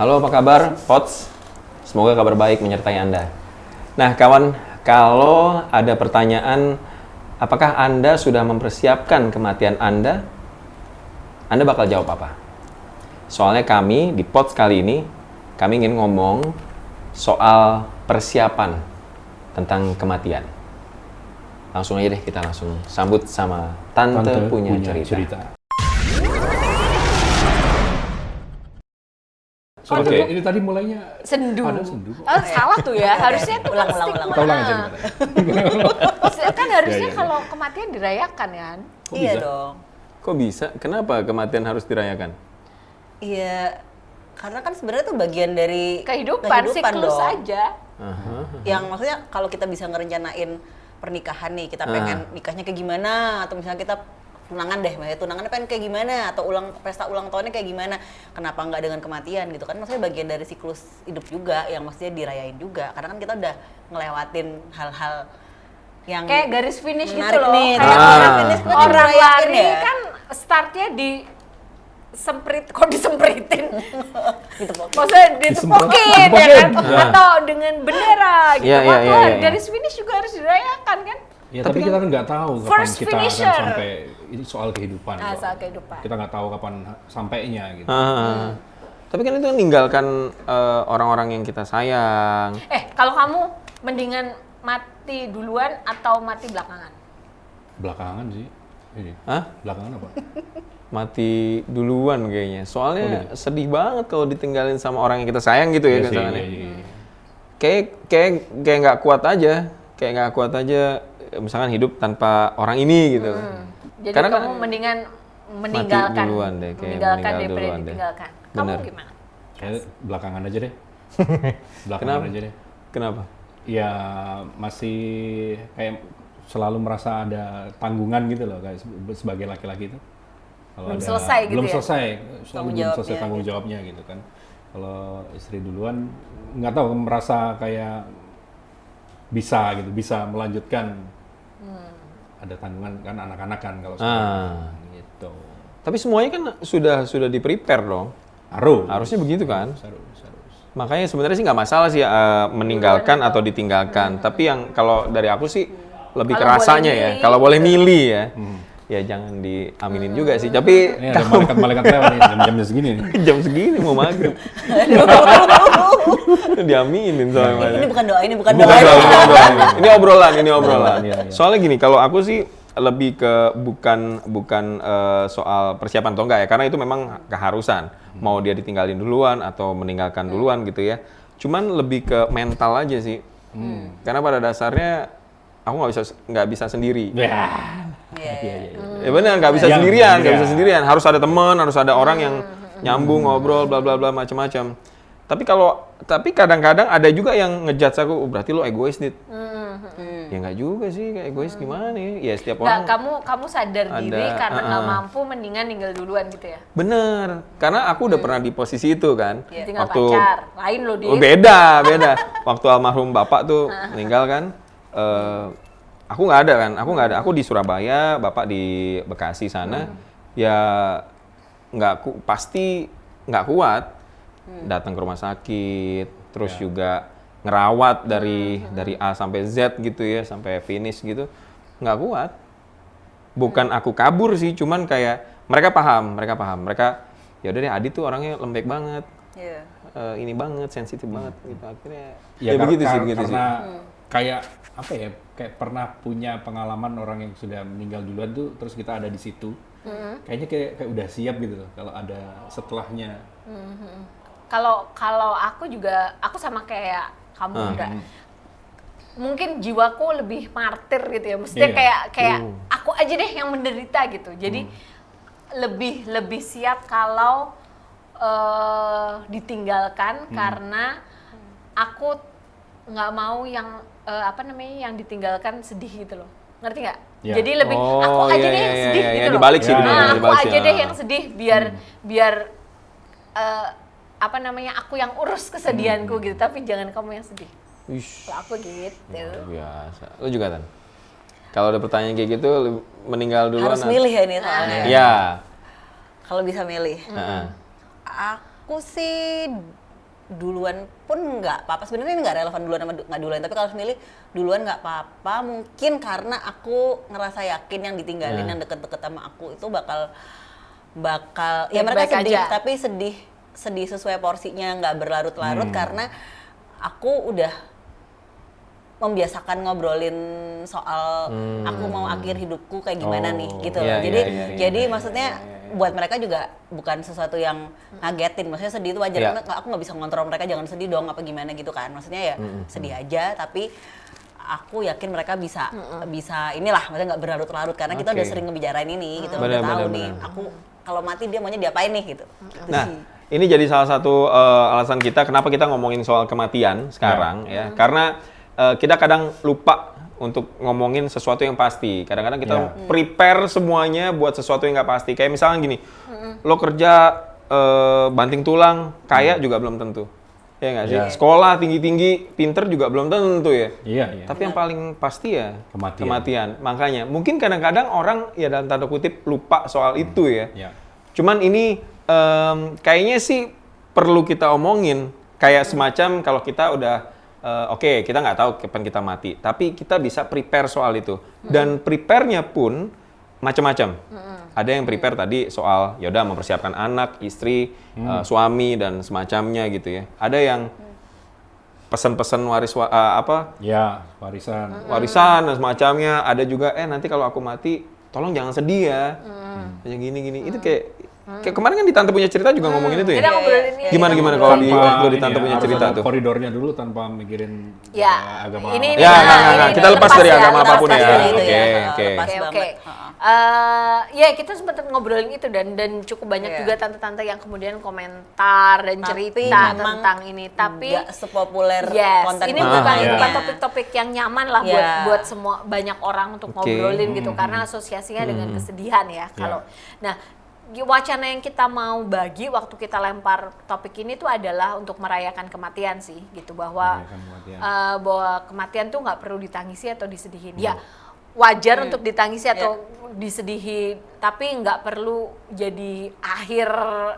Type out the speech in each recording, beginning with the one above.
Halo, apa kabar, Pots? Semoga kabar baik menyertai Anda. Nah, kawan, kalau ada pertanyaan, apakah Anda sudah mempersiapkan kematian Anda? Anda bakal jawab apa? Soalnya kami di Pots kali ini, kami ingin ngomong soal persiapan tentang kematian. Langsung aja deh, kita langsung sambut sama Tante punya cerita. Oke. Ini tadi mulainya sendu. ada sendu. Salah tuh ya. Harusnya tuh ulang. Kita ulang aja gimana? Kan harusnya Iya. kalau kematian dirayakan kan. Kok Iya bisa? dong. Kok bisa? Kenapa kematian harus dirayakan? Iya, karena kan sebenarnya itu bagian dari Kehidupan siklus dong. aja. Yang maksudnya kalau kita bisa ngerencanain pernikahan nih, kita pengen nikahnya kayak gimana, atau misalnya kita tunangan deh, misalnya tunangannya pengen kayak gimana, atau pesta ulang tahunnya kayak gimana, kenapa nggak dengan kematian gitu kan? Maksudnya bagian dari siklus hidup juga, yang maksudnya dirayain juga, karena kan kita udah ngelewatin hal-hal yang Kayak garis finish gitu menarik loh. nih. Kayak Garis finish berarti orang dirayain lari ya? kan startnya disempritin. Maksudnya ditepokin ya kan? Atau dengan bendera gitu. Iya, iya, Waktu iya, iya. garis finish juga harus dirayakan kan? Ya, tapi kita kan nggak tahu kapan First kita finisher. akan sampai ini soal kehidupan. Ah, Bro. soal kehidupan. Kita nggak tahu kapan sampainya gitu. Tapi kan itu meninggalkan orang-orang yang kita sayang. Kalau kamu mendingan mati duluan atau mati belakangan? Belakangan sih. Ini. Hah? Belakangan apa? Mati duluan kayaknya. Soalnya gitu. sedih banget kalau ditinggalin sama orang yang kita sayang gitu ya. Iya sih, misalnya. iya. Kayak nggak kuat aja. Kayak nggak kuat aja. Misalkan hidup tanpa orang ini gitu. Jadi Karena kamu mendingan meninggalkan duluan deh, kayak meninggalkan meninggal daripada duluan deh. ditinggalkan. Bener. Kamu gimana? Kayak belakangan aja deh. Belakangan Kenapa? aja deh. Kenapa? Ya masih kayak selalu merasa ada tanggungan gitu loh, kayak sebagai laki-laki itu. Kalau Belum selesai gitu belum ya? selesai, selalu Tanggung belum selesai jawabnya tanggung jawabnya gitu kan. Kalau istri duluan nggak tahu, merasa kayak bisa gitu, bisa melanjutkan. Ada tanggungan kan anak-anak kan kalau sekarang gitu. Tapi semuanya kan sudah di-prepare dong. Harusnya begitu kan? Harus. Makanya sebenarnya sih nggak masalah sih meninggalkan atau ditinggalkan. Tapi yang kalau dari aku sih lebih ke Kalau rasanya boleh ya. milih, Kalau boleh milih ya, ya jangan diaminin juga sih. Tapi Ini ada malaikat-malaikat lewat nih jam-jam segini nih. jam segini mau maghrib, diaminin soalnya. Ini bukan doa, ini bukan Bukan doa. doa, bukan doa. Ini obrolan, ini obrolan. Iya. Soalnya gini, kalau aku sih lebih ke bukan soal persiapan atau enggak ya, karena itu memang keharusan. Mau dia ditinggalin duluan atau meninggalkan duluan gitu ya. Cuman lebih ke mental aja sih. Karena pada dasarnya aku nggak bisa sendiri. Iya. Ya benar, nggak bisa Yang sendirian, nggak iya. bisa sendirian. Harus ada teman, harus ada orang yang nyambung, ngobrol, bla bla bla macam-macam. Tapi kadang-kadang ada juga yang ngejudge aku, berarti lo egois nih. Ya nggak juga sih, kayak egois gimana ya? Ya setiap orang. Kamu sadar diri ada, karena nggak mampu mendingan ninggal duluan gitu ya. Bener, karena aku udah pernah di posisi itu kan. Tinggal pacar, lain loh dia. Oh, beda. Waktu almarhum bapak tuh meninggal kan, aku nggak ada. Aku di Surabaya, bapak di Bekasi sana. Ya pasti nggak kuat. Datang ke rumah sakit, terus juga ngerawat dari A sampai Z gitu ya, sampai finish gitu, nggak kuat. Bukan aku kabur sih, cuman kayak mereka paham. Ya udah deh, Adi tuh orangnya lembek banget. Iya. Ini banget, sensitif banget gitu. Akhirnya Ya, begitu sih. karena kayak apa ya, kayak pernah punya pengalaman orang yang sudah meninggal duluan tuh, terus kita ada di situ, kayaknya kayak udah siap gitu loh kalau ada setelahnya. Kalau aku sama kayak kamu udah. Mungkin jiwaku lebih martir gitu ya. Maksudnya Iya. kayak aku aja deh yang menderita gitu. Jadi lebih siap kalau ditinggalkan karena aku nggak mau yang yang ditinggalkan sedih gitu loh. Ngerti nggak? Iya. Jadi lebih aku aja deh yang sedih gitu loh. Dibalik sih, Aku dibalik sih. aja deh yang sedih biar aku yang urus kesedihanku gitu, tapi jangan kamu yang sedih. Wish, Kalau aku gitu. luar biasa. Lu juga Tan? Kalau ada pertanyaan kayak gitu, meninggal duluan. Harus milih ya ini soalnya. Iya. Kalau bisa milih. Heeh. Aku sih duluan pun nggak apa-apa. Sebenarnya ini nggak relevan duluan sama nggak duluan, tapi kalau harus milih duluan nggak apa-apa. Mungkin karena aku ngerasa yakin yang ditinggalin yang deket-deket sama aku itu bakal ya mereka Baik-baik sedih, aja. tapi sedih sesuai porsinya, nggak berlarut-larut karena aku udah membiasakan ngobrolin soal aku mau akhir hidupku kayak gimana nih gitu iya, loh. Jadi iya, jadi maksudnya buat mereka juga bukan sesuatu yang ngagetin. Maksudnya sedih itu wajar, Iya. karena aku nggak bisa ngontrol mereka jangan sedih dong apa gimana gitu kan. Maksudnya ya sedih aja, tapi aku yakin mereka bisa inilah, maksudnya nggak berlarut-larut karena kita udah Oke. sering ngebicarain ini gitu. Bener, Udah tahu bener, nih, bener. aku kalau mati dia maunya diapain nih gitu. Gitu Nah, sih. ini jadi salah satu alasan kita kenapa kita ngomongin soal kematian sekarang ya. Karena kita kadang lupa untuk ngomongin sesuatu yang pasti. Kadang-kadang kita prepare semuanya buat sesuatu yang nggak pasti. Kayak misalnya gini, lo kerja banting tulang, kaya juga belum tentu. Ya nggak sih? Iya. Sekolah tinggi-tinggi, pinter juga belum tentu ya. Iya. Tapi yang paling pasti ya Kematian. Makanya mungkin kadang-kadang orang ya dalam tanda kutip lupa soal itu ya. Iya. Cuman ini kayaknya sih perlu kita omongin. Kayak semacam kalau kita udah oke, kita nggak tahu kapan kita mati, tapi kita bisa prepare soal itu. Dan prepare-nya pun macam-macam. Ada yang prepare tadi soal yaudah mempersiapkan anak, istri, suami dan semacamnya gitu ya. Ada yang pesan-pesan Ya, warisan. warisan dan semacamnya. Ada juga nanti kalau aku mati tolong jangan sedih ya. Yang gini-gini. Itu kayak kemarin kan di Tante Punya Cerita juga ngomongin itu ya. Kita ngobrolin ini. Gimana kalau di waktu di Tante Punya harus Cerita ada tuh? koridornya dulu tanpa mikirin Ya, agama. ini- Ya, Nah, enggak. ini Kita lepas lepas dari ya, agama lepas apapun ya. dari itu Oke, ya. oke. Lepas. Oke, oke. banget. Ya kita sempat ngobrolin itu dan cukup banyak Iya. juga tante-tante yang kemudian komentar dan Tapi cerita memang tentang ini. Tapi nggak sepopuler yes, konten ini konten bukan iya. bukan topik-topik yang nyaman lah Iya. buat semua banyak orang untuk Oke. ngobrolin gitu karena asosiasinya dengan kesedihan ya. Kalau nah wacana yang kita mau bagi waktu kita lempar topik ini tuh adalah untuk merayakan kematian sih gitu bahwa Merayakan kematian. bahwa kematian tuh nggak perlu ditangisi atau disedihin. Ya wajar untuk ditangisi atau disedihi, tapi nggak perlu jadi akhir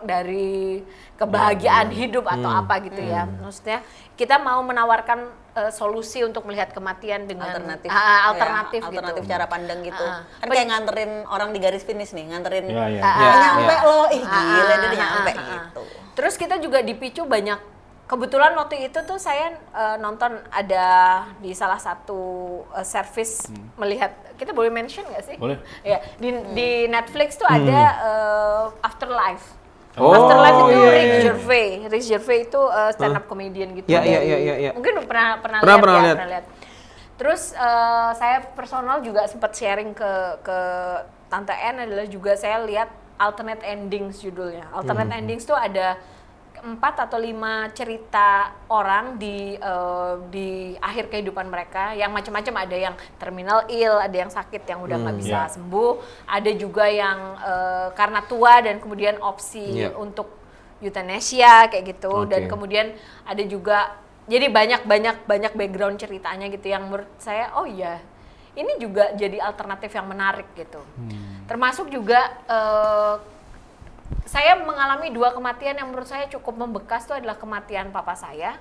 dari kebahagiaan hidup atau apa gitu ya. Maksudnya kita mau menawarkan solusi untuk melihat kematian dengan alternatif alternatif ya, gitu. alternatif cara pandang gitu. Kan Pen- kayak nganterin orang di garis finish nih, nganterin Iya, iya. nyampe Iya. loh, ih gila dia udah nyampe gitu. Terus kita juga dipicu banyak. Kebetulan waktu itu tuh saya nonton ada di salah satu service melihat, kita boleh mention nggak sih? Boleh. Ya, di Netflix tuh ada Afterlife. Oh, Afterlife itu iya, Rick iya. Gervais. Rick Gervais itu stand up comedian gitu. Iya, iya, dari- iya, iya. Mungkin pernah Pernah lihat. lihat. Terus saya personal juga sempat sharing ke Tante N adalah juga saya lihat alternate endings judulnya. Alternate endings tuh ada 4 atau 5 cerita orang di akhir kehidupan mereka yang macam-macam. Ada yang terminal ill, ada yang sakit yang udah nggak bisa sembuh, ada juga yang karena tua dan kemudian opsi untuk euthanasia kayak gitu. Dan kemudian ada juga, jadi banyak background ceritanya gitu yang menurut saya oh iya ini juga jadi alternatif yang menarik gitu. Termasuk juga saya mengalami 2 kematian yang menurut saya cukup membekas. Itu adalah kematian papa saya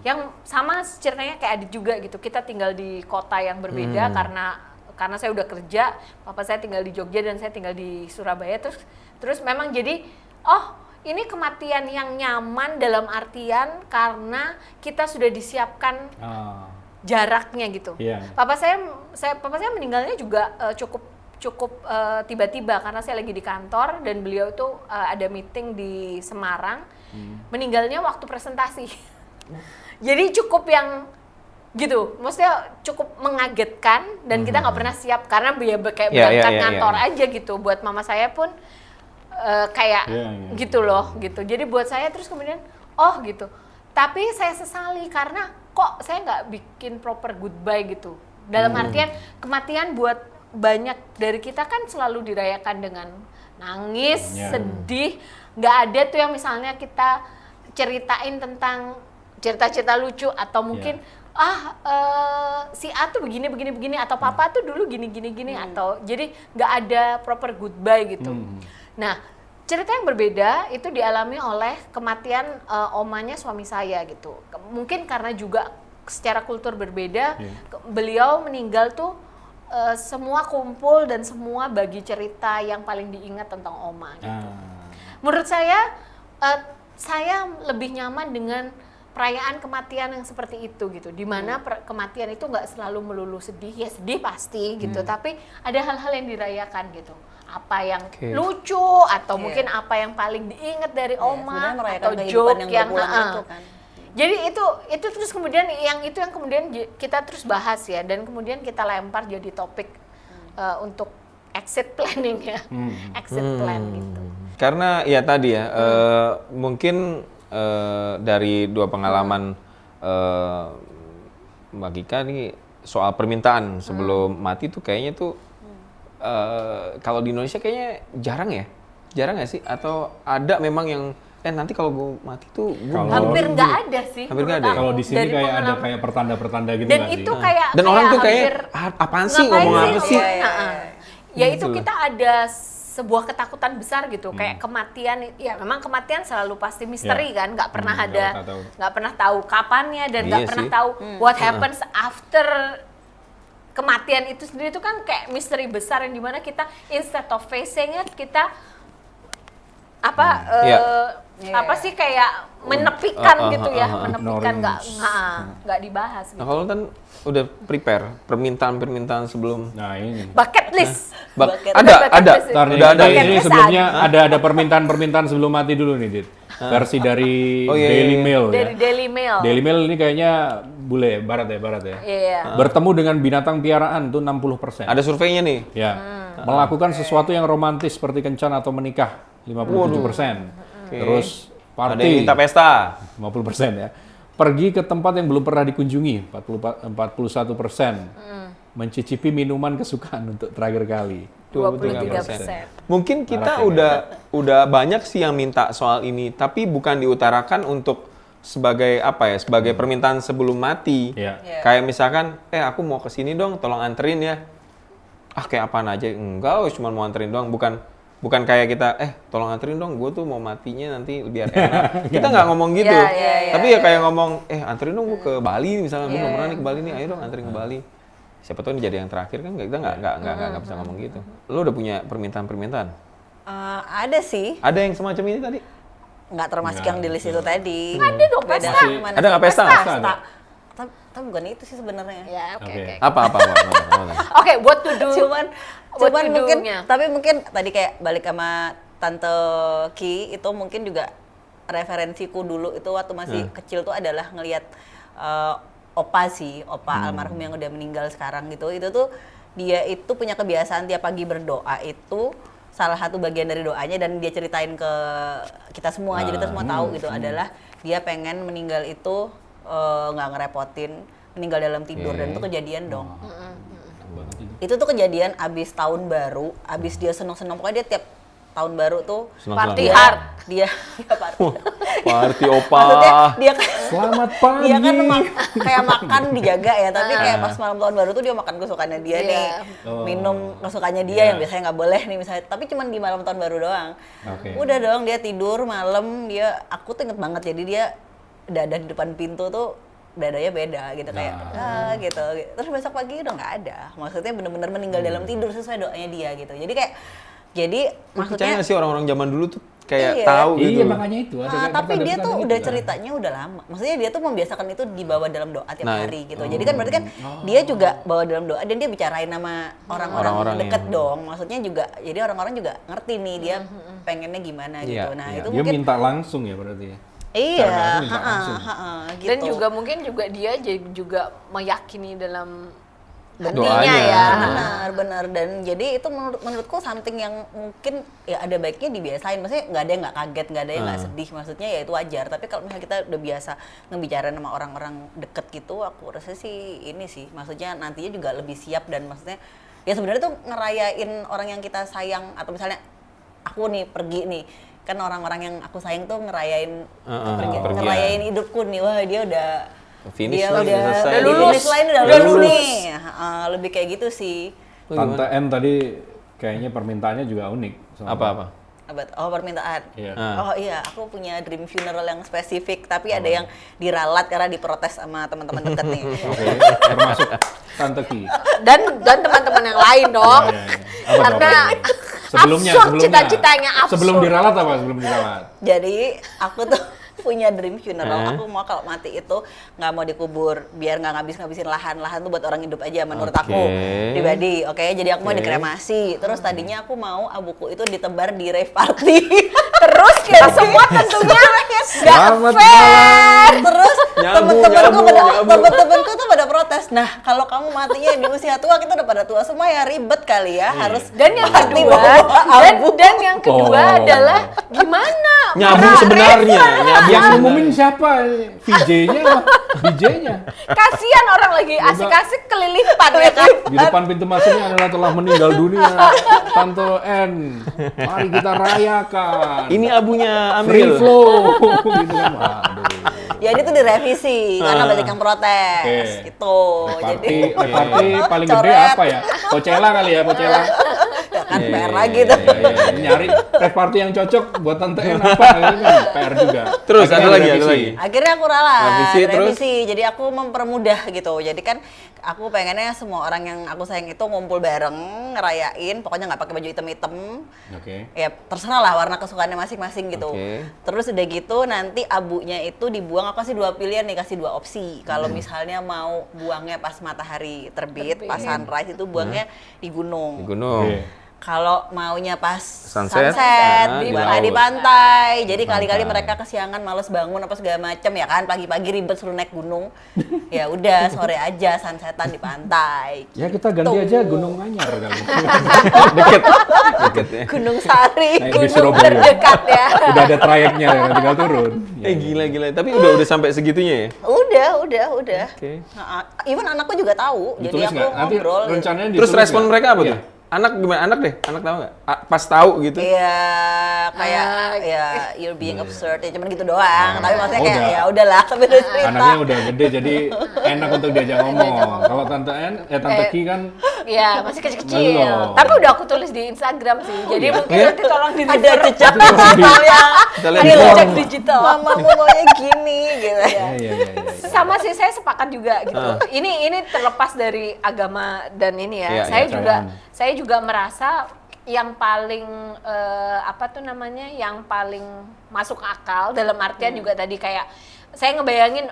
yang sama ceritanya kayak Adit juga gitu. Kita tinggal di kota yang berbeda karena saya udah kerja, papa saya tinggal di Jogja dan saya tinggal di Surabaya. Terus memang jadi ini kematian yang nyaman dalam artian karena kita sudah disiapkan jaraknya gitu. Iya. Papa saya meninggalnya juga cukup tiba-tiba karena saya lagi di kantor dan beliau itu ada meeting di Semarang. Meninggalnya waktu presentasi. Jadi cukup yang gitu, maksudnya cukup mengagetkan dan kita nggak pernah siap karena kayak berangkat kantor aja gitu. Buat mama saya pun kayak gitu loh gitu. Jadi buat saya terus kemudian gitu. Tapi saya sesali karena kok saya nggak bikin proper goodbye gitu. Dalam artian kematian buat banyak dari kita kan selalu dirayakan dengan nangis, sedih. Nggak ada tuh yang misalnya kita ceritain tentang cerita-cerita lucu atau mungkin si A tuh begini atau papa tuh dulu gini atau jadi nggak ada proper goodbye gitu. Nah, cerita yang berbeda itu dialami oleh kematian omanya suami saya gitu. Mungkin karena juga secara kultur berbeda, beliau meninggal tuh semua kumpul dan semua bagi cerita yang paling diingat tentang oma gitu. Menurut saya lebih nyaman dengan perayaan kematian yang seperti itu gitu, di mana kematian itu nggak selalu melulu sedih, ya sedih pasti gitu, tapi ada hal-hal yang dirayakan gitu, apa yang lucu atau mungkin apa yang paling diingat dari oma atau joke yang itu kan. Jadi itu terus kemudian yang kemudian kita terus bahas ya, dan kemudian kita lempar jadi topik untuk exit planning ya, exit plan gitu. Karena ya tadi ya, mungkin dari dua pengalaman Mbak Gika nih soal permintaan sebelum mati tuh kayaknya tuh kalau di Indonesia kayaknya jarang nggak sih? Atau ada memang yang nanti kalau gue mati tuh hampir nggak ada sih. Hampir nggak ada. Kalau di sini kayak ada kayak pertanda-pertanda gitu dan nggak sih? itu kayak dan orang tuh hampir, kayak apaan sih ngomong apa sih? Ya itu kita ada sebuah ketakutan besar gitu, kayak kematian, ya memang kematian selalu pasti misteri kan, nggak pernah tahu kapannya dan nggak pernah tahu what happens after kematian itu sendiri. Itu kan kayak misteri besar yang dimana kita instead of facing it, kita kayak menepikan gitu ya, menepikan, nggak dibahas gitu. Nah kalau kan udah prepare permintaan sebelum ini bucket list. Ada ini sebelumnya ada permintaan sebelum mati dulu nih, Dit. Versi dari Daily Mail ya. Dari Daily Mail. Daily Mail ini kayaknya bule barat ya. Iya. Bertemu dengan binatang piaraan tuh 60%. Ada surveinya nih. Ya. Melakukan sesuatu yang romantis seperti kencan atau menikah 57%. Terus party ada yang minta pesta 50% ya. Pergi ke tempat yang belum pernah dikunjungi 41%. Mencicipi minuman kesukaan untuk terakhir kali 23%. Mungkin kita udah banyak sih yang minta soal ini, tapi bukan diutarakan untuk sebagai sebagai permintaan sebelum mati. Kayak misalkan aku mau kesini dong, tolong anterin ya. Kayak apaan aja, enggak, cuma mau anterin doang. Bukan kayak kita, tolong anterin dong, gue tuh mau matinya nanti biar enak. Kita nggak ngomong gitu. Tapi ya kayak ngomong, anterin dong gue ke Bali misalnya, gue belum pernah nih ke Bali nih, ayo dong anterin ke Bali. Siapa tahu ini jadi yang terakhir kan, kita nggak bisa ngomong gitu. Lo udah punya permintaan? Ada sih. Ada yang semacam ini tadi? Nggak termasuk yang di list itu tadi. Ada dong pesta. Ada nggak pesta? Tapi bukan itu sih sebenarnya. Ya, oke. Apa? Oke, what to do. Cuman mungkin tadi kayak balik sama Tante Ki itu mungkin juga referensiku dulu itu waktu masih kecil tuh adalah ngelihat opa almarhum yang udah meninggal sekarang gitu. Itu tuh dia itu punya kebiasaan tiap pagi berdoa, itu salah satu bagian dari doanya dan dia ceritain ke kita semua, jadi kita semua tahu gitu adalah dia pengen meninggal itu nggak ngerepotin, meninggal dalam tidur. Dan itu kejadian dong. Itu tuh kejadian abis tahun baru, abis dia seneng-seneng, pokoknya dia tiap tahun baru tuh party hard. Dia party opa. Maksudnya dia selamat pagi. Dia kan kayak makan dijaga ya, tapi kayak pas malam tahun baru tuh dia makan kesukaannya dia nih, minum kesukaannya dia yang biasanya nggak boleh nih misalnya, tapi cuman di malam tahun baru doang. Udah dong dia tidur malam, aku tuh inget banget, jadi dia dada di depan pintu tuh dadanya beda gitu kayak gitu. Terus besok pagi udah nggak ada. Maksudnya bener-bener meninggal dalam tidur sesuai doanya dia gitu. Jadi maksudnya percaya nggak sih orang-orang zaman dulu tuh kayak tahu gitu. Iya makanya itu. Tapi dia tuh udah ceritanya udah lama. Maksudnya dia tuh membiasakan itu dibawa dalam doa tiap hari gitu. Jadi kan berarti kan dia juga bawa dalam doa dan dia bicarain sama orang-orang deket dong. Maksudnya juga jadi orang-orang juga ngerti nih dia pengennya gimana gitu. Nah itu dia mungkin minta langsung ya berarti. Iya, gitu. Dan juga mungkin juga dia juga meyakini dalam doanya ya. Benar. Dan jadi itu menurutku something yang mungkin ya ada baiknya dibiasain. Maksudnya nggak ada yang nggak kaget, nggak ada yang nggak sedih. Maksudnya ya itu wajar. Tapi kalau misalnya kita udah biasa ngebicarain sama orang-orang deket gitu, aku rasa sih ini sih. Maksudnya nantinya juga lebih siap dan maksudnya ya sebenarnya tuh ngerayain orang yang kita sayang, atau misalnya aku nih pergi nih, kan orang-orang yang aku sayang tuh ngerayain ngerayain hidupku nih, wah dia udah finish, dia udah lulus udah lulus nih. Lebih kayak gitu sih. Tante N tadi kayaknya permintaannya juga unik. Apa? Oh, permintaan. Iya. Oh iya, aku punya dream funeral yang spesifik, tapi ada yang diralat karena diprotes sama teman-teman deket nih. Oke, termasuk Tante Ki. Dan teman-teman yang lain dong. Ya, ya, ya. Apa, Karena apa? Sebelumnya, absurd, cita-citanya absurd. Sebelum diralat apa? Sebelum diralat. Jadi aku tuh punya dream funeral. Aku mau kalau mati itu nggak mau dikubur, biar nggak ngabis-ngabisin lahan. Lahan tuh buat orang hidup aja menurut aku pribadi. Oke, jadi aku mau dikremasi. Terus tadinya aku mau abuku itu ditebar di rave party. Terus kita semua tentunya nggak Selamat fair. Terus Nyabu, temen-temenku tuh pada protes. Nah, kalau kamu matinya di usia tua, kita udah pada tua semua ya, ribet kali ya. Harus Dan yang party kedua, bawa dan yang kedua Oh. adalah gimana Nyabu para sebenarnya, nyabu Yang sebenarnya. ngumumin siapa? VJ-nya apa? DJ-nya? kasihan orang lagi asik-asik kelilipan ya kan. Di depan pintu masuknya adalah telah meninggal dunia Tante N. Mari kita rayakan. Ini abunya Free ambil. flow gitu kan. Waduh. Jadi itu direvisi karena banyak yang protes Oke. gitu. Party, Jadi party paling gede coret. apa ya? Coachella kali ya, Coachella. ya kan Iya, PR iya, lagi iya, tuh. iya, iya. Nyari rave party yang cocok buat Tante N apa gitu kan? PR juga. Terus, Akhirnya ada lagi, direvisi. ada lagi. Akhirnya aku ralat, Revisi, terus? revisi. Jadi aku mempermudah gitu. Jadi kan aku pengennya semua orang yang aku sayang itu ngumpul bareng, ngerayain. Pokoknya nggak pakai baju hitam-hitam. Oke. Ya terserah lah warna kesukaannya masing-masing gitu. Oke. Terus udah gitu nanti abunya itu dibuang. Aku kasih 2 pilihan nih, kasih 2 opsi. Kalau misalnya mau buangnya pas matahari terbit, pas sunrise itu buangnya di gunung. Di gunung. Oke. Kalau maunya pas Sunset, di di di laut. pantai. Jadi kali-kali pantai. mereka kesiangan males bangun apa segala macem ya kan. Pagi-pagi ribet suruh naik gunung. Ya udah sore aja sunsetan di pantai. Ya kita ganti Gitu. aja Gunung Anyar kali. Deket. Deket ya. Gunung Sari, Naik di Gunung Surabaya. terdekat ya. Udah ada trayeknya ya, tinggal turun. Ya, Gila. Tapi udah sampai segitunya ya? Udah. Oke. Nah, even anakku juga tahu. Jadi Ditulis aku nggak? Nanti ngobrol. gitu. rencananya Terus ditulis respon nggak? mereka apa Iya. tuh? Anak gimana? Anak deh. Anak tahu nggak? Pas tahu gitu. Iya, kayak ya you're being absurd ya cuman gitu doang. Tapi maksudnya kayak udah. ya udahlah sampai udah cerita. Anaknya udah gede jadi enak untuk diajak ngomong. Kalau Tante N, Tante Ki kan Iya, masih kecil-kecil. Belum. Tapi udah aku tulis di Instagram sih. Jadi mungkin Iya? nanti tolong di Ada jejak Itu langsung di- digital ya. Kita lihat Ada di jejak bawah. digital. Mamamu maunya gini gitu ya. iya. Sama sih, saya sepakat juga gitu. Ini terlepas dari agama dan ini ya. Iya, Saya juga merasa yang paling apa tuh namanya, yang paling masuk akal dalam artian juga tadi kayak saya ngebayangin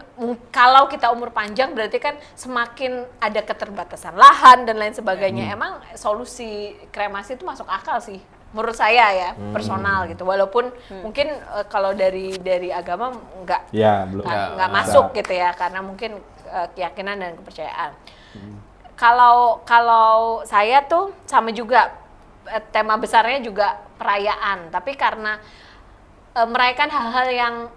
kalau kita umur panjang berarti kan semakin ada keterbatasan lahan dan lain sebagainya. Emang solusi kremasi itu masuk akal sih menurut saya ya, personal gitu. Walaupun mungkin kalau dari agama nggak Ya, belum. nggak masuk gitu ya, karena mungkin keyakinan dan kepercayaan. Kalau saya tuh sama juga, tema besarnya juga perayaan, tapi karena merayakan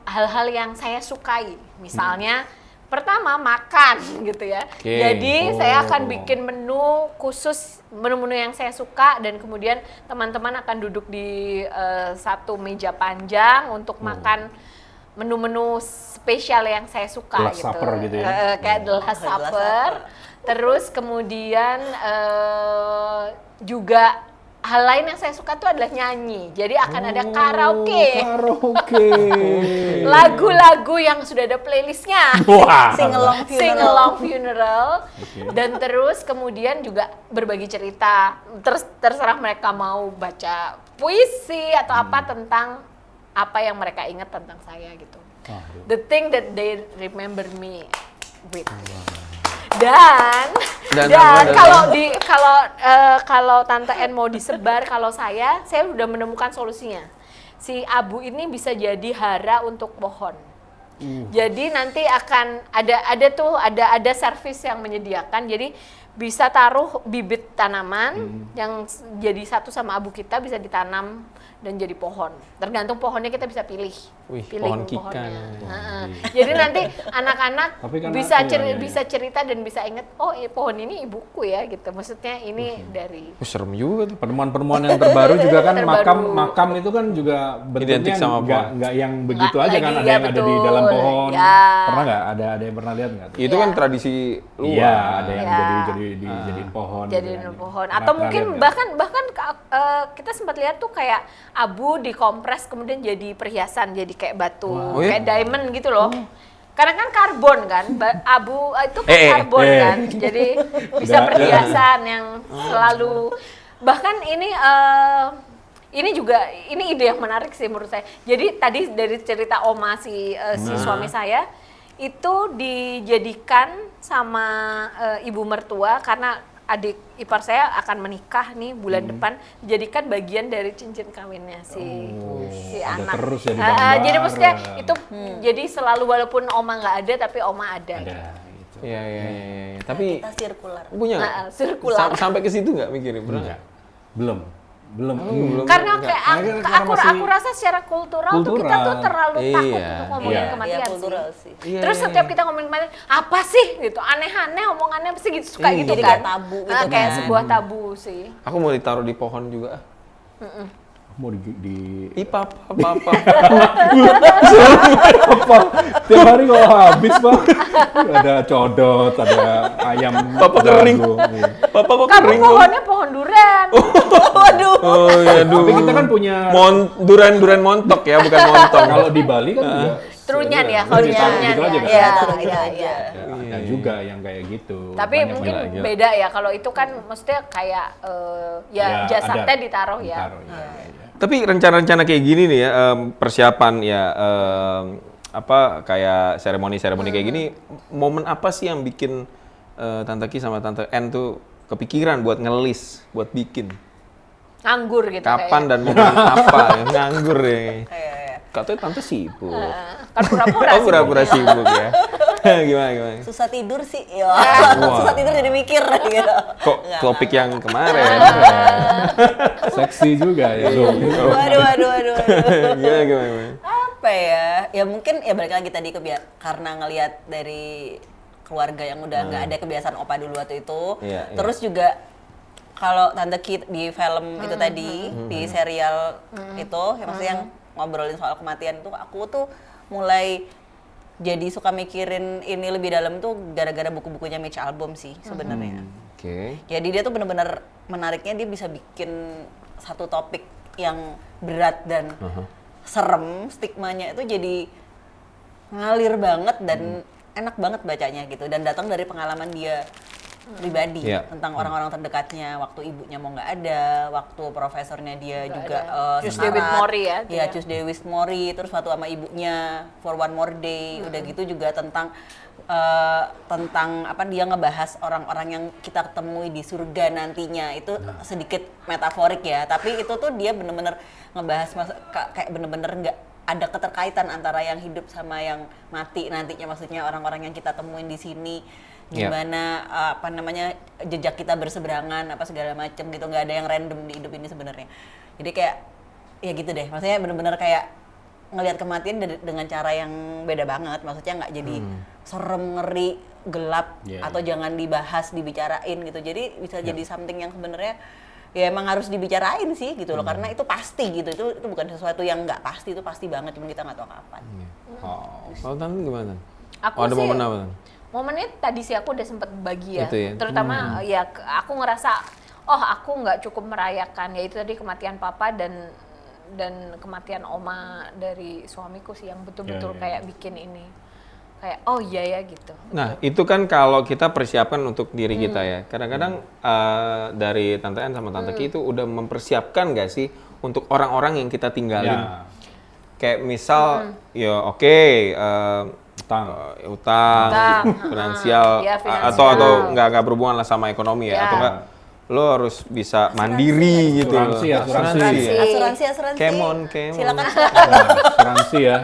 hal-hal yang saya sukai, misalnya pertama makan gitu ya. Oke. Jadi saya akan bikin menu khusus, menu-menu yang saya suka, dan kemudian teman-teman akan duduk di satu meja panjang untuk makan menu-menu spesial yang saya suka The Last gitu. Supper gitu ya. Kayak The Last The Last Supper. Supper. Terus kemudian juga hal lain yang saya suka tuh adalah nyanyi. Jadi akan ada karaoke. Karaoke. Lagu-lagu yang sudah ada playlistnya. Wah. Sing-along funeral. Sing-along funeral. Dan terus kemudian juga berbagi cerita. Terserah mereka mau baca puisi atau apa tentang apa yang mereka ingat tentang saya gitu. The thing that they remember me with. Dan kalau Tante N mau disebar, kalau saya udah menemukan solusinya. Si abu ini bisa jadi hara untuk pohon. Jadi nanti akan ada servis yang menyediakan. Jadi bisa taruh bibit tanaman yang jadi satu sama abu kita, bisa ditanam dan jadi pohon. Tergantung pohonnya kita bisa pilih. Wih, Pilih pohon kikan. pohonnya. Heeh. Jadi nanti anak-anak Tapi kan bisa iya. bisa cerita dan bisa inget, oh pohon ini ibuku ya gitu. Maksudnya ini dari Serem juga tuh. Penemuan-penemuan yang terbaru juga kan Terbaru. makam itu kan juga Identik bentuknya sama pohon. nggak yang begitu Nggak aja kan, lagi, ada ya yang ada di betul. dalam pohon. Ya. Pernah nggak? Ada yang pernah lihat nggak? Itu kan tradisi luar. Iya, ada yang Iya. dijadiin pohon. Jadiin gitu kan. pohon. Pernah Atau lihat mungkin nggak? bahkan kita sempat lihat tuh kayak abu dikompres kemudian jadi perhiasan, jadi kayak batu, Oh, iya? kayak diamond gitu loh. Karena kan karbon kan, abu itu kan karbon kan, jadi bisa Udah. perhiasan yang selalu. Bahkan ini juga ini ide yang menarik sih menurut saya. Jadi tadi dari cerita Oma si suami saya itu dijadikan sama ibu mertua karena adik ipar saya akan menikah nih bulan depan, dijadikan bagian dari cincin kawinnya si ada anak. terus ya di Jadi gambar. maksudnya itu jadi selalu walaupun Oma nggak ada tapi Oma ada. Ada gitu. Iya. Tapi Kita sirkular. punya nggak? Sirkular. Sampai ke situ nggak mikirin? Pernah nggak? Belum. Karena kayak Karena masih aku rasa secara kultural tuh kita tuh terlalu takut Iya. untuk ngomongin Iya. kematian Iya, sih. kultural sih. Iya, Terus iya, setiap kita ngomongin kematian, apa sih gitu, aneh-aneh omongannya apa sih gitu, suka Iya. gitu Jadi kan. kayak tabu gitu Kayak kan. sebuah tabu sih. Aku mau ditaruh di pohon juga. mau di Ih papa. apa? Tiap hari kalau habis Pak, ada codot, ada ayam Papa kering. jago. Iya. Papa kok Kamu kering? pohonnya pohon durian. Waduh. Oh ya, Tapi kita kan punya duran montok ya, bukan montong. kalau di Bali kan juga Trunyan ya, kalau di gitu Trunyan aja ya. kan. Iya, taruh gitu iya, aja. iya. Ada juga yang kayak gitu. Tapi Banyak mungkin banget. gila. beda ya, kalau itu kan maksudnya kayak Ya, jasadnya ada. ditaruh ya. Ditaruh, ya. Tapi rencana-rencana kayak gini nih ya, persiapan ya, apa kayak seremoni-seremoni kayak gini, momen apa sih yang bikin Tante Ki sama Tante N tuh kepikiran buat ngelis, buat bikin? Nganggur gitu Kapan kayaknya. dan momen apa? Nganggur ya. Iya. Katanya Tante sibuk. Kan pura-pura Oh sih. pura-pura sibuk ya. Gimana? Susah tidur sih. Ya. Susah tidur jadi mikir gitu. Kok topik yang kemarin? Seksi juga ya. Loh. Waduh. Gimana? Apa ya? Ya mungkin ya balik lagi tadi karena ngelihat dari keluarga yang udah nggak ada kebiasaan opa dulu waktu itu. Iya, Terus juga kalau Tante Ki di film itu tadi, di serial itu, yang maksudnya yang ngobrolin soal kematian itu, aku tuh mulai jadi suka mikirin ini lebih dalam tuh gara-gara buku-bukunya Mitch Albom sih sebenarnya. Oke. Jadi dia tuh bener-bener menariknya, dia bisa bikin satu topik yang berat dan serem, stigmanya itu jadi ngalir banget dan enak banget bacanya gitu, dan datang dari pengalaman dia pribadi Iya. tentang orang-orang terdekatnya, waktu ibunya mau nggak ada, waktu profesornya dia Nggak juga ada. Cus sekarat. David Mori ya, Iya, dia. Cus David Mori, terus waktu sama ibunya For One More Day, udah gitu juga tentang apa, dia ngebahas orang-orang yang kita temui di surga nantinya, itu sedikit metaforik ya, tapi itu tuh dia bener-bener ngebahas kayak bener-bener nggak ada keterkaitan antara yang hidup sama yang mati nantinya, maksudnya orang-orang yang kita temuin di sini gimana apa namanya jejak kita berseberangan apa segala macam gitu, nggak ada yang random di hidup ini sebenarnya. Jadi kayak ya gitu deh, maksudnya bener-bener kayak ngelihat kematian dengan cara yang beda banget, maksudnya nggak jadi serem, ngeri, gelap atau jangan dibahas, dibicarain gitu. Jadi bisa jadi something yang sebenarnya ya emang harus dibicarain sih gitu loh, karena itu pasti gitu, itu bukan sesuatu yang nggak pasti, itu pasti banget, cuma kita nggak tahu kapan. Oh. Kalau Tante gimana? Aku Ada sih, momen apa? momennya tadi sih aku udah sempet bagi ya, Itu ya? terutama ya aku ngerasa aku nggak cukup merayakan, yaitu tadi kematian papa dan kematian oma dari suamiku sih yang betul-betul Ya. kayak bikin ini kayak oh iya ya gitu. Nah, itu kan kalau kita persiapkan untuk diri kita ya. Kadang-kadang dari Tante N sama Tante Ki itu udah mempersiapkan nggak sih untuk orang-orang yang kita tinggalin? Ya. Kayak misal, ya oke, utang, finansial, Iya, atau nggak berhubungan lah sama ekonomi ya, Ya. atau nggak lo harus bisa mandiri gitu. Asuransi. Asuransi. Kemon. Silakan. Asuransi ya,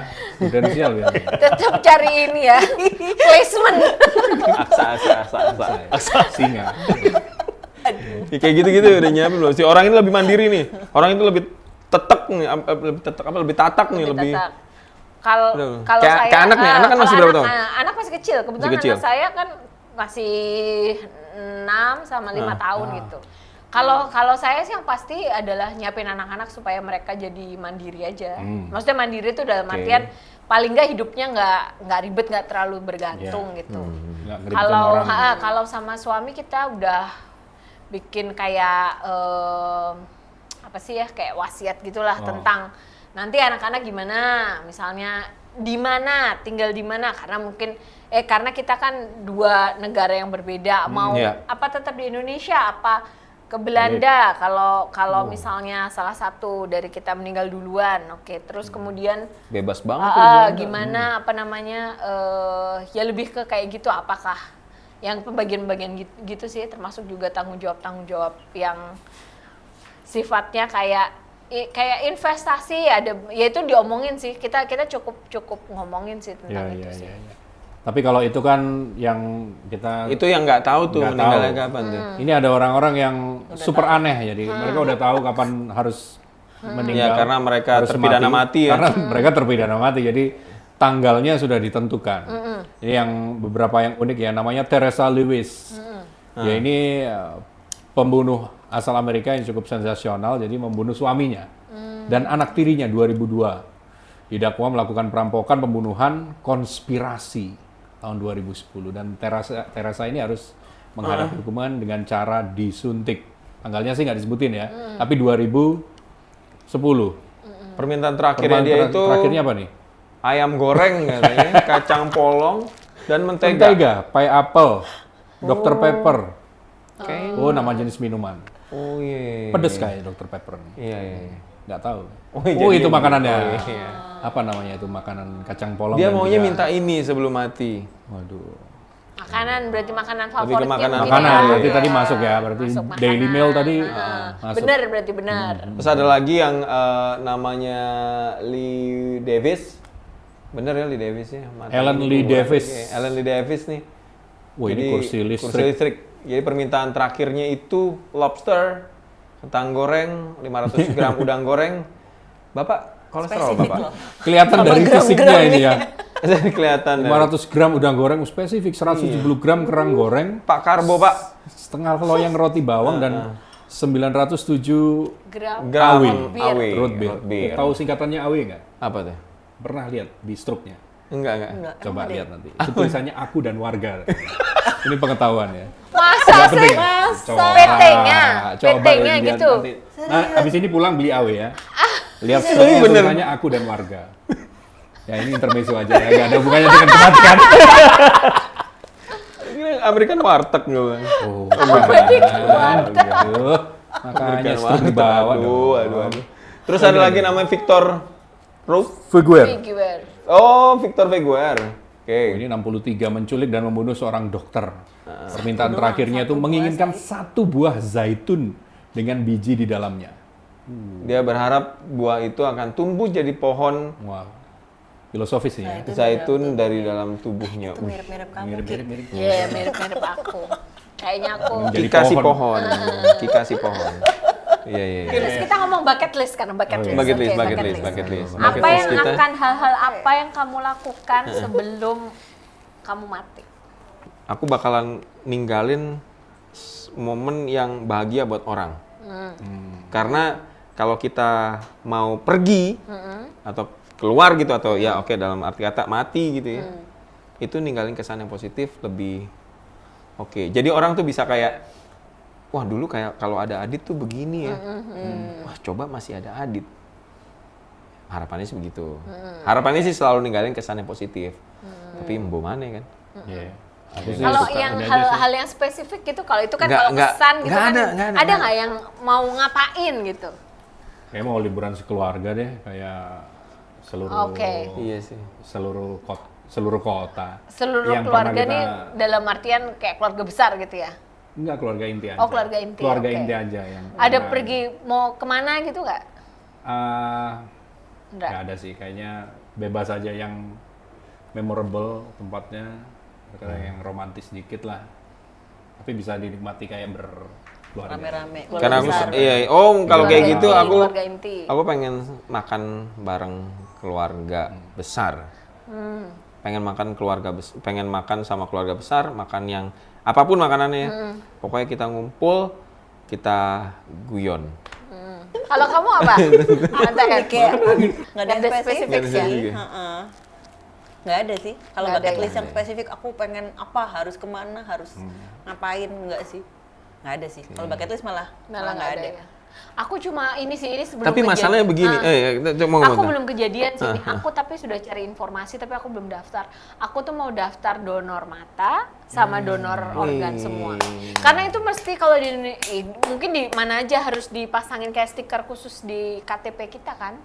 prudensial ya. Tetap cari ini ya placement. Aksa. Singa. Ya, kayak gitu-gitu udah nyiapin loh. Si orang ini lebih mandiri nih. Orang itu lebih tetek nih, lebih tatak nih, lebih. Kalau Aduh. kalau Kayak- saya kayak anak nih, anak kan kalau masih berapa tahun? Anak masih kecil. Kebetulan Masih kecil. anak saya kan masih 6 sama 5 tahun gitu. Kalau saya sih yang pasti adalah nyiapin anak-anak supaya mereka jadi mandiri aja. Maksudnya mandiri itu dalam Oke. artian paling nggak hidupnya nggak ribet, nggak terlalu bergantung gitu. Nggak ngeribetin orang. Kalau sama suami kita udah bikin kayak apa sih ya, kayak wasiat gitulah tentang nanti anak-anak gimana, misalnya di mana, tinggal di mana, karena mungkin karena kita kan 2 negara yang berbeda, mau apa tetap di Indonesia apa ke Belanda kalau misalnya salah satu dari kita meninggal duluan, terus kemudian Bebas banget tuh Belanda. gimana apa namanya ya lebih ke kayak gitu, apakah yang pembagian-pembagian gitu sih, termasuk juga tanggung jawab yang sifatnya kayak investasi, ada ya itu diomongin sih, kita cukup ngomongin sih tentang itu sih. Tapi kalau itu kan yang kita Itu yang nggak tahu tuh nggak meninggalnya tahu. kapan tuh. Ini ada orang-orang yang super aneh, jadi mereka udah tahu kapan harus meninggal. Ya, karena mereka harus terpidana mati ya. Karena mereka terpidana mati, jadi tanggalnya sudah ditentukan. Ini yang beberapa yang unik ya, namanya Teresa Lewis. Ya ini pembunuh asal Amerika yang cukup sensasional, jadi membunuh suaminya dan anak tirinya 2002. Didakwa melakukan perampokan, pembunuhan, konspirasi tahun 2010, dan Teresa ini harus menghadapi hukuman dengan cara disuntik. Tanggalnya sih nggak disebutin ya, tapi 2010. Permintaan terakhirnya dia itu terakhirnya apa nih? ayam goreng katanya, kacang polong dan mentega. Mentega, pie apple, Dr. Pepper. Oke. Oh, nama jenis minuman. Oh iya. Pedes kayak Dr. Pepper nih. Iya, iya. Nggak tahu. Oh, Oh, jadi itu dia- makanannya. oh, iya. Apa namanya itu, makanan kacang polong? Dia dan maunya juga- minta ini sebelum mati. Waduh. Makanan berarti makanan Lebih ke favoritnya makanan. mungkin Makanan ya. berarti Iya. tadi masuk ya, berarti Masuk Daily makanan. Mail tadi masuk. Bener, berarti benar. Terus ada lagi yang namanya Lee Davis. Bener ya Lee Davis ya? Mata Ellen ini Lee kuburan. Davis. Oke, Ellen Lee Davis nih. Wah, ini kursi listrik. listrik. Jadi permintaan terakhirnya itu lobster, kentang goreng, 500 gram udang goreng. Bapak kolesterol Spesifik Bapak. loh. Kelihatan Sama dari fisiknya gram-gramnya. ini ya. Kelihatan. 500 gram udang goreng spesifik, 170 gram kerang goreng, Pak Karbo Pak. setengah loyang roti bawang, dan 907 Gram. Gram Awi. awi. root beer. Root beer. Tahu singkatannya AW nggak? Apa tuh? Pernah lihat di struknya? Enggak. Enggak, Coba emang ada lihat nanti. Itu tulisannya aku dan warga. Ini pengetahuan ya. Masa Nggak sih? penting. Coba. PT-nya? Coba PT-nya lihat gitu? nanti. Nah, abis ini pulang beli AW ya. Lihat Ini struknya bener. tulisannya aku dan warga. Ya ini intermezzo aja ya, nggak ada hubungannya dengan kematian. Ini American warteg nggak Bang? Oh, warteg. gitu. Makanya American struk di bawah Aduh, dong. aduh. Terus ada lagi namanya Victor Rowe. Figuer. Figuer. Oh, Victor Feguer. Oke. Oh, ini 63 menculik dan membunuh seorang dokter. Permintaan terakhirnya itu menginginkan satu buah zaitun dengan biji di dalamnya. Dia berharap buah itu akan tumbuh jadi pohon Wow, filosofis sih ya. zaitun dari dalam tubuhnya. Itu mirip-mirip kamu. Mirip-mirip. Iya, mirip-mirip aku. Kayaknya aku. Jadi Kikasih pohon. pohon. Kikasih pohon. Iya, iya. Terus kita ngomong bucket list kan, bucket list. Bucket list, Oke, bucket list, bucket list. Apa Bucket list yang kita. akan hal-hal apa yang kamu lakukan sebelum kamu mati? Aku bakalan ninggalin momen yang bahagia buat orang. Karena kalau kita mau pergi atau keluar gitu, atau ya oke dalam arti kata mati gitu ya, itu ninggalin kesan yang positif lebih oke. Jadi orang tuh bisa kayak, wah dulu kayak kalau ada Adit tuh begini ya, wah coba masih ada Adit. Harapannya sih begitu. Harapannya sih selalu ninggalin kesan yang positif. Tapi embo mana kan? Iya. Aku sih Kalau suka yang ini aja sih. hal-hal yang spesifik gitu, kalau itu kan Nggak- kalau nggak- kesan gitu nggak kan, ada ada nggak yang mau ngapain gitu? Kayak mau liburan sekeluarga deh, kayak seluruh Oke. Iya sih. seluruh kota. Seluruh Yang pernah keluarga kita- nih dalam artian kayak keluarga besar gitu ya? Enggak, keluarga inti aja. Oh, keluarga inti, Keluarga oke. inti aja yang. Ada pergi mau kemana gitu nggak? Nggak. Nggak ada sih, kayaknya bebas aja, yang memorable tempatnya, kayak yang romantis dikit lah. Tapi bisa dinikmati kayak berkeluarga. Rame-rame. Karena aku besar. iya, oh kalau kayak Keluarga gitu inti, aku keluarga inti. pengen makan bareng keluarga besar. Pengen makan sama keluarga besar, makan yang apapun makanannya. Pokoknya kita ngumpul, kita guyon. Kalau kamu apa? Ada kan? Kayak nggak ada Nggak ada spesifik spesifik sih. ya? Heeh. Nggak ada sih. Kalau Nggak ada bucket ya? list yang spesifik, aku pengen apa, harus kemana, harus ngapain, nggak sih. Nggak ada sih. Kalau bucket list malah nggak ada. ya. Aku cuma ini sebelum Tapi masalahnya begini, kita mau aku ngomong. belum kejadian sih. Aku tapi sudah cari informasi, tapi aku belum daftar. Aku tuh mau daftar donor mata sama donor organ semua. Karena itu mesti kalau di mungkin di mana aja harus dipasangin kayak stiker khusus di KTP kita kan.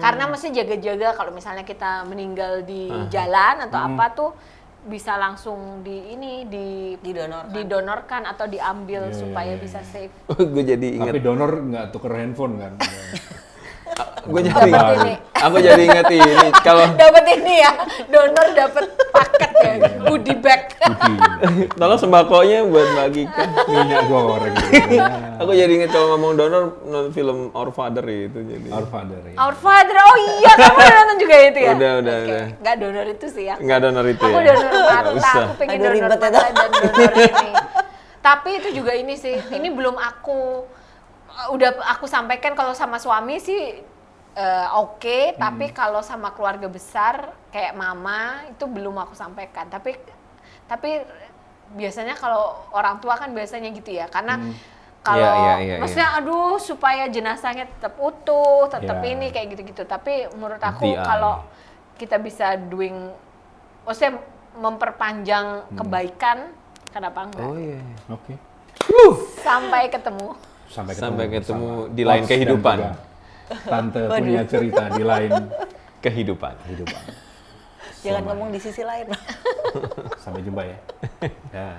Karena mesti jaga-jaga kalau misalnya kita meninggal di jalan atau apa tuh bisa langsung didonorkan atau diambil supaya bisa safe. Gue jadi ingat. Tapi donor nggak tuker handphone kan? Gue jadi Dapat ingat. ini. Aku jadi ingat ini. Kalau Dapat ini ya, donor dapat paket ya, goodie bag. tolong sembakonya buat bagikan. Minyak goreng. Aku jadi ingat kalau ngomong donor nonton film Our Father itu jadi. Our Father ya. Our Father, oh iya, kamu udah nonton juga itu ya? Udah. Oke. Nggak donor itu sih ya. Nggak donor itu Aku ya. donor mata, Nggak usah. aku pengen Aduh, donor ribet mata itu. dan donor ini. Tapi itu juga ini sih, ini belum udah aku sampaikan kalau sama suami sih oke, tapi kalau sama keluarga besar kayak mama itu belum aku sampaikan. Tapi biasanya kalau orang tua kan biasanya gitu ya, karena kalau Iya. maksudnya aduh supaya jenazahnya tetap utuh, tetap Iya. ini kayak gitu-gitu. Tapi menurut aku DI. kalau kita bisa maksudnya memperpanjang kebaikan, kenapa enggak? Oh iya. Oke. Sampai ketemu. Sampai ketemu bersama di lain Pops dan kehidupan. juga Tante punya cerita di lain Kehidupan. kehidupan. Jangan ngomong di sisi lain. Sampai jumpa ya. Ya.